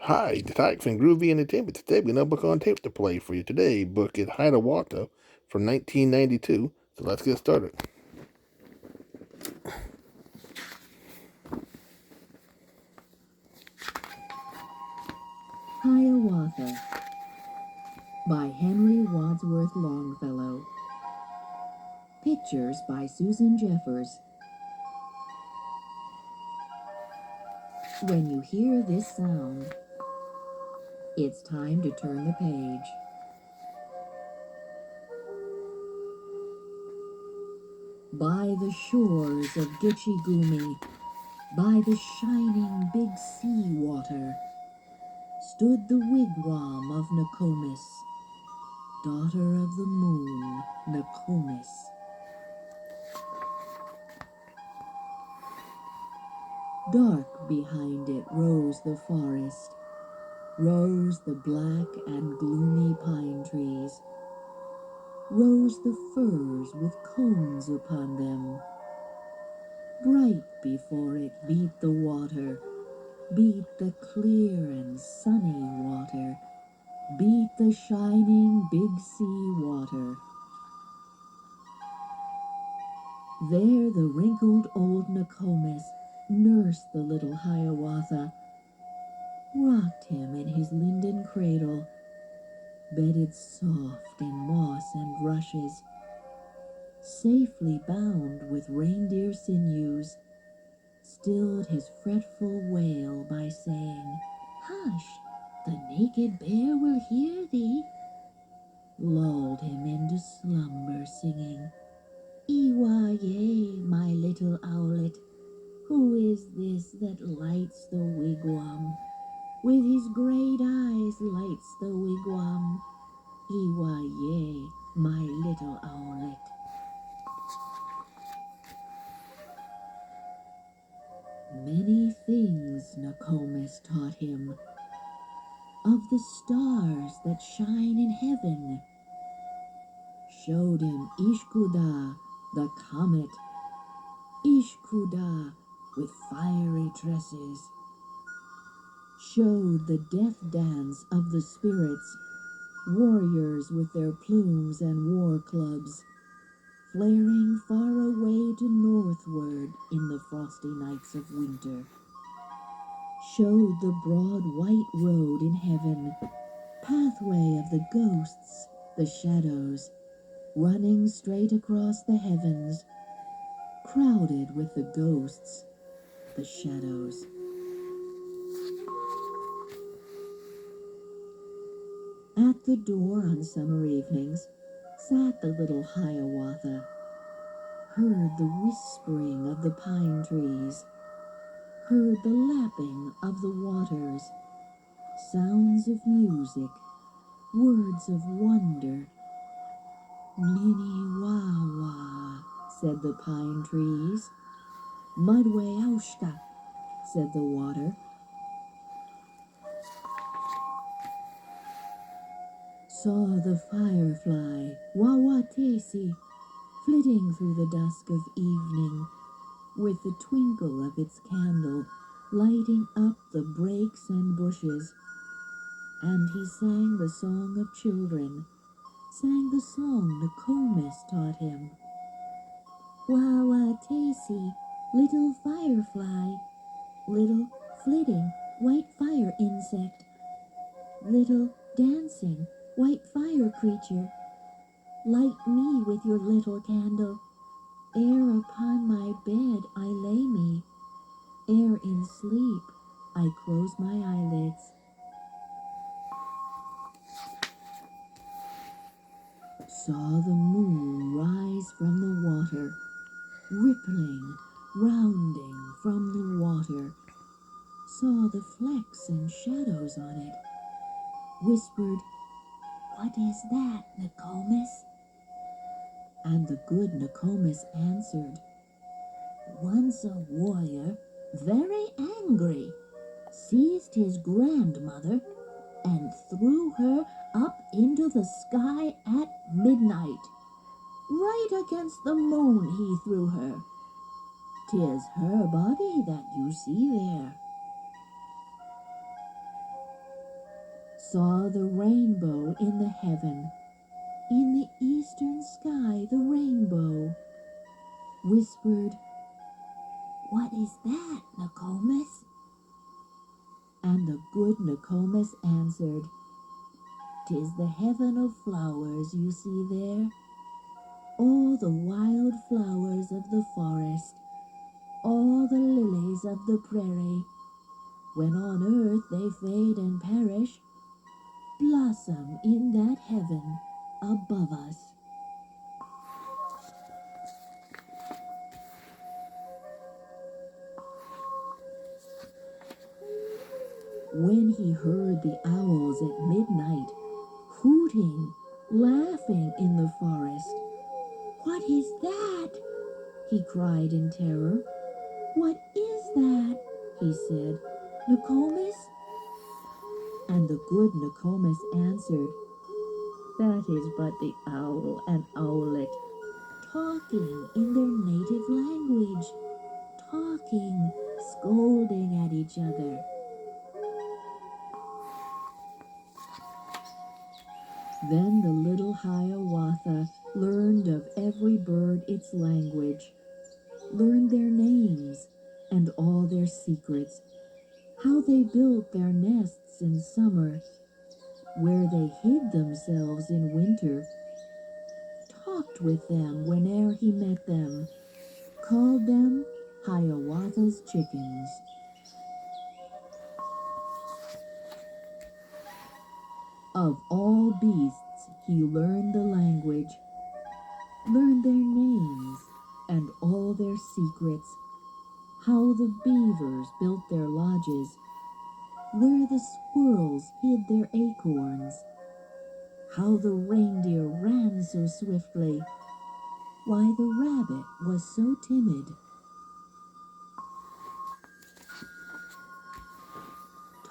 Hi, the Tykes and Groovy Entertainment. Today we have a book on tape to play for you. Today book is Hiawatha from 1992. So let's get started. Hiawatha by Henry Wadsworth Longfellow. Pictures by Susan Jeffers. When you hear this sound, it's time to turn the page. By the shores of Gitche-Gumee, by the shining big sea water, stood the wigwam of Nokomis, daughter of the moon, Nokomis. Dark behind it rose the forest, rose the black and gloomy pine trees, rose the firs with cones upon them. Bright before it beat the water, beat the clear and sunny water, beat the shining big sea water. There the wrinkled old Nokomis nursed the little Hiawatha, rocked him in his linden cradle, bedded soft in moss and rushes, safely bound with reindeer sinews, stilled his fretful wail by saying, "Hush, the naked bear will hear thee," lulled him into slumber singing, "Ewa-ye, my little owlet, who is this that lights the wigwam? With his great eyes lights the wigwam. Ewa-ye, my little owlet." Many things Nokomis taught him. Of the stars that shine in heaven, showed him Ishkuda, the comet, Ishkuda with fiery tresses, showed the death dance of the spirits, warriors with their plumes and war clubs, flaring far away to northward in the frosty nights of winter, showed the broad white road in heaven, pathway of the ghosts, the shadows, running straight across the heavens, crowded with the ghosts, the shadows. At the door on summer evenings sat the little Hiawatha, heard the whispering of the pine trees, heard the lapping of the waters, sounds of music, words of wonder. "Minnie-wah-wah," said the pine trees. "Mudway-aushka," said the water. Saw the firefly, Wah-wah-tesi, flitting through the dusk of evening, with the twinkle of its candle lighting up the brakes and bushes. And he sang the song of children, sang the song Nokomis taught him. "Wah-wah-tesi, little firefly, little flitting white fire insect, little dancing white fire creature, light me with your little candle, ere upon my bed I lay me, ere in sleep I close my eyelids." Saw the moon rise from the water, rippling, rounding from the water, saw the flecks and shadows on it, whispered, "What is that, Nokomis?" And the good Nokomis answered, "Once a warrior, very angry, seized his grandmother and threw her up into the sky at midnight. Right against the moon he threw her. 'Tis her body that you see there." saw the rainbow in the heaven, in the eastern sky the rainbow, whispered, "What is that, Nokomis?" And the good Nokomis answered, "'Tis the heaven of flowers you see there, all the wild flowers of the forest, all the lilies of the prairie, when on earth they fade and perish, blossom in that heaven above us." When he heard the owls at midnight hooting, laughing in the forest, "What is that?" he cried in terror. "What is that?" he said. "Nokomis?" And the good Nokomis answered, "That is but the owl and owlet, talking in their native language, talking, scolding at each other." Then the little Hiawatha learned of every bird its language, learned their names and all their secrets, how they built their nests in summer, where they hid themselves in winter, talked with them whene'er he met them, called them Hiawatha's chickens. Of all beasts he learned the language, learned their names and all their secrets, how the beavers built their lodges, where the squirrels hid their acorns, how the reindeer ran so swiftly, why the rabbit was so timid.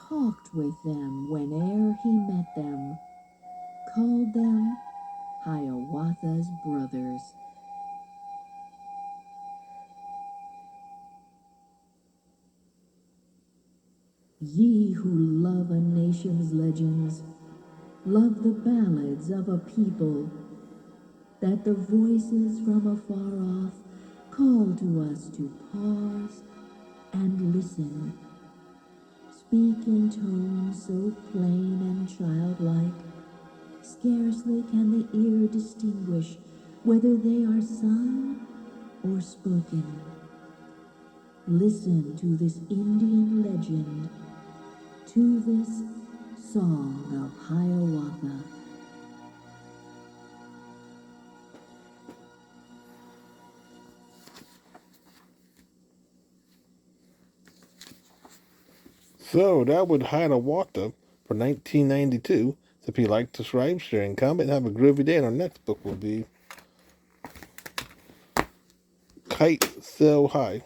Talked with them whene'er he met them, called them Hiawatha's brothers. Ye who love a nation's legends, love the ballads of a people, that the voices from afar off call to us to pause and listen, speak in tones so plain and childlike, scarcely can the ear distinguish whether they are sung or spoken. Listen to this Indian legend, to this song of Hiawatha. So that would Hiawatha for 1992. So if you like, subscribe, share, and comment, have a groovy day. And our next book will be Kite So High.